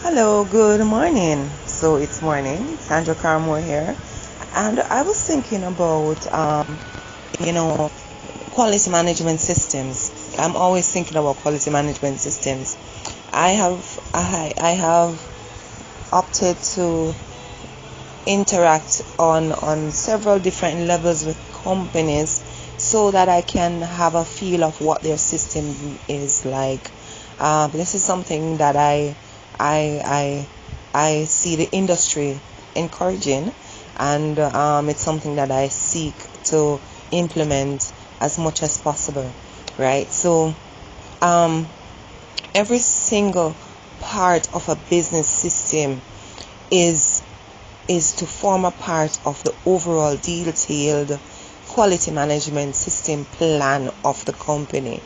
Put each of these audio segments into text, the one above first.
Hello, good morning. So it's morning, Sandra Carr-Moore here, and I was thinking about, you know, quality management systems. I'm always thinking about quality management systems. I have opted to interact on several different levels with companies so that I can have a feel of what their system is like. This is something that I I see the industry encouraging, and it's something that I seek to implement as much as possible. Right. So um, every single part of a business system is is to form a part of the overall detailed quality management system plan of the company.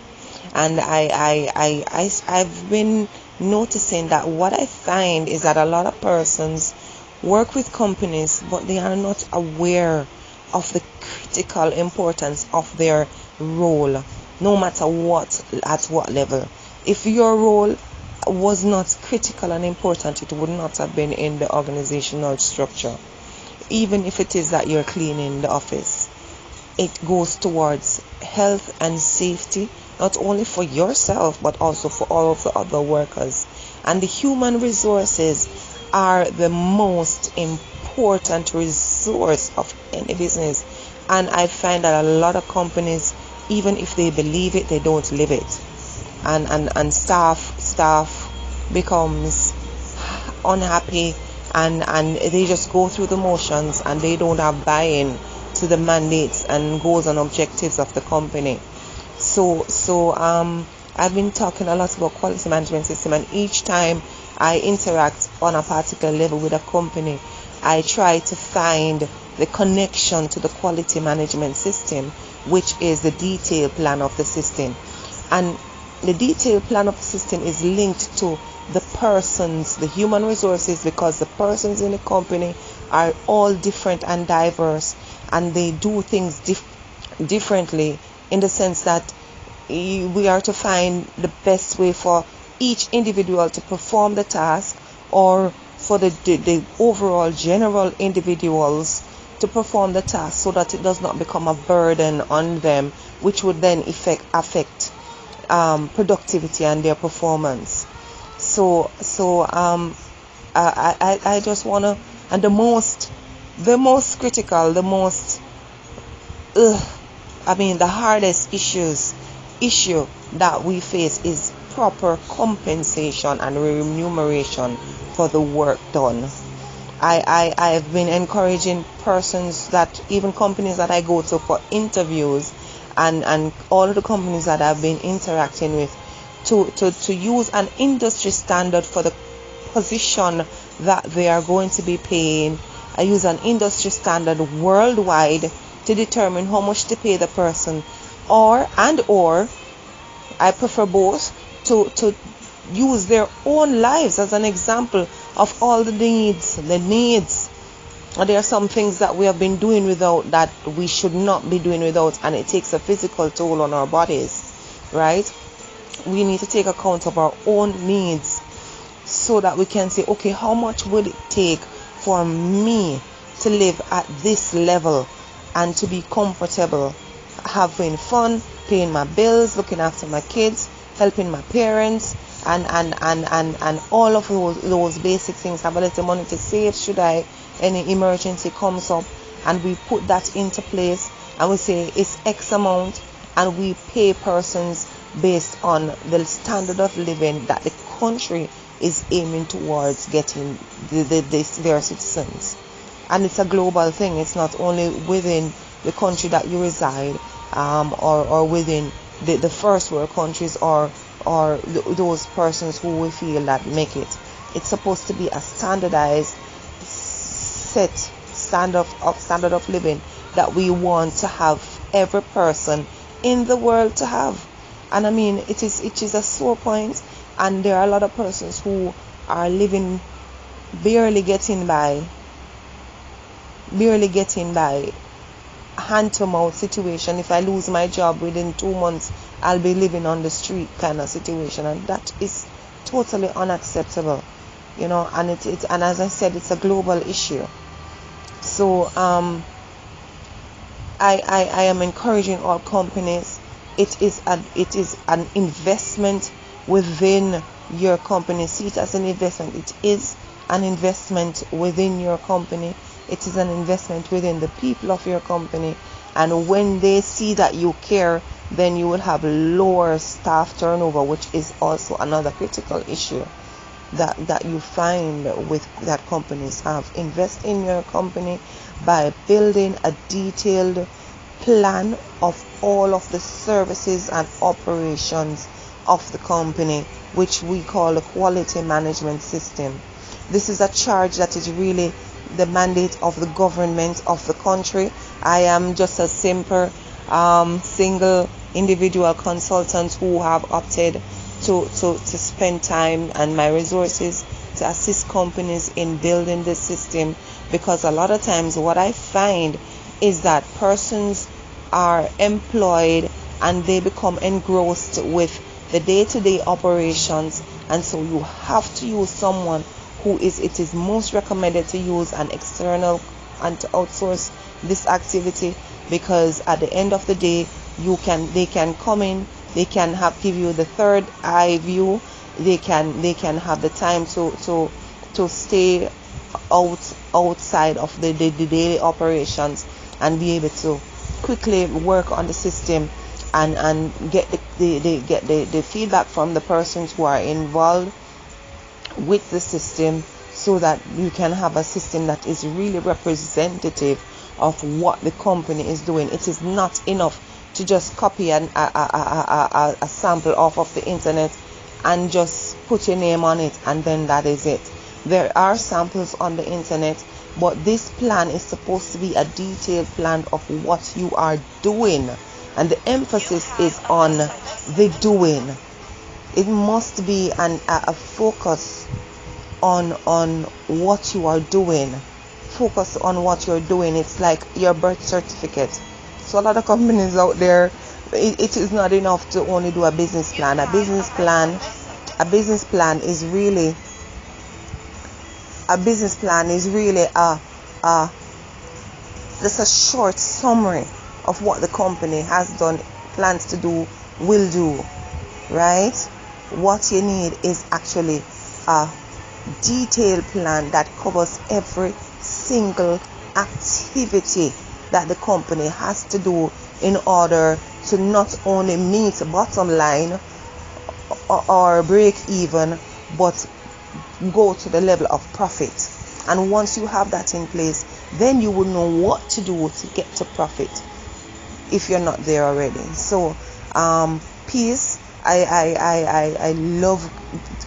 And I've been noticing that what I find is that a lot of persons work with companies, but they are not aware of the critical importance of their role, no matter what, at what level. If your role was not critical and important, it would not have been in the organizational structure. Even if it is that you're cleaning the office, it goes towards health and safety, not only for yourself but also for all of the other workers. And the human resources are the most important resource of any business. And I find that a lot of companies, even if they believe it, they don't live it. And staff becomes unhappy, and they just go through the motions, and they don't have buy-in to the mandates and goals and objectives of the company. So I've been talking a lot about quality management system, and each time I interact on a particular level with a company, I try to find the connection to the quality management system, which is the detailed plan of the system. And the detailed plan of the system is linked to the persons, the human resources, because the persons in the company are all different and diverse, and they do things differently, in the sense that we are to find the best way for each individual to perform the task, or for the overall general individuals to perform the task, so that it does not become a burden on them, which would then affect productivity and their performance. I just wanna, and the most critical, the most the hardest issue that we face is proper compensation and remuneration for the work done. I've been encouraging persons, that even companies that I go to for interviews, and all of the companies that I've been interacting with, to use an industry standard for the position that they are going to be paying. I use an industry standard worldwide to determine how much to pay the person, or I prefer both, to use their own lives as an example of all the needs. There are some things that we have been doing without, that we should not be doing without, and it takes a physical toll on our bodies, right? We need to take account of our own needs, so that we can say, okay, how much will it take for me to live at this level and to be comfortable, having fun, paying my bills, looking after my kids, helping my parents, and all of those basic things. Have a little money to save should any emergency comes up, and we put that into place, and we say it's X amount, and we pay persons based on the standard of living that the country is aiming towards getting their citizens. And it's a global thing. It's not only within the country that you reside, or within the first world countries, or those persons who we feel that make it. It's supposed to be a standardized set standard of living that we want to have every person in the world to have. And I mean, it is a sore point, and there are a lot of persons who are living barely getting by, hand to mouth situation. If I lose my job within 2 months, I'll be living on the street kind of situation, and that is totally unacceptable. and and as I said, it's a global issue. So I am encouraging all companies. It is an investment within your company. See it as an investment. It is an investment within your company. It is an investment within the people of your company. And when they see that you care, then you will have lower staff turnover, which is also another critical issue that you find with that companies have. Invest in your company by building a detailed plan of all of the services and operations of the company, which we call a quality management system. This is a charge that is really the mandate of the government of the country. I am just a simple single individual consultant who have opted to spend time and my resources to assist companies in building this system, because a lot of times what I find is that persons are employed and they become engrossed with the day-to-day operations, and so you have to use someone who it is most recommended to use an external and to outsource this activity, because at the end of the day they can come in, they can give you the third eye view, they can have the time to stay outside of the daily operations and be able to quickly work on the system and get the feedback from the persons who are involved with the system, so that you can have a system that is really representative of what the company is doing. It is not enough to just copy a sample off of the internet and just put your name on it and then that is it. There are samples on the internet, but this plan is supposed to be a detailed plan of what you are doing, and the emphasis is on the doing. It must be a focus on what you are doing. Focus on what you're doing. It's like your birth certificate. So a lot of companies out there, it is not enough to only do a business plan. A business plan is really just a short summary of what the company has done, plans to do, will do, right? What you need is actually a detailed plan that covers every single activity that the company has to do in order to not only meet bottom line or break even, but go to the level of profit. And once you have that in place, then you will know what to do to get to profit if you're not there already. So peace. I love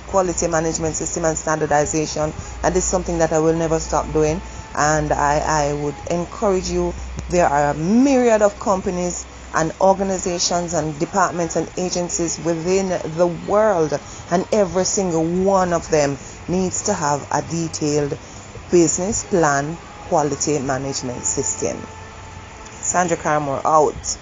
quality management system and standardization, and this is something that I will never stop doing, and I would encourage you. There are a myriad of companies and organizations and departments and agencies within the world, and every single one of them needs to have a detailed business plan quality management system. Sandra Carr-Moore out.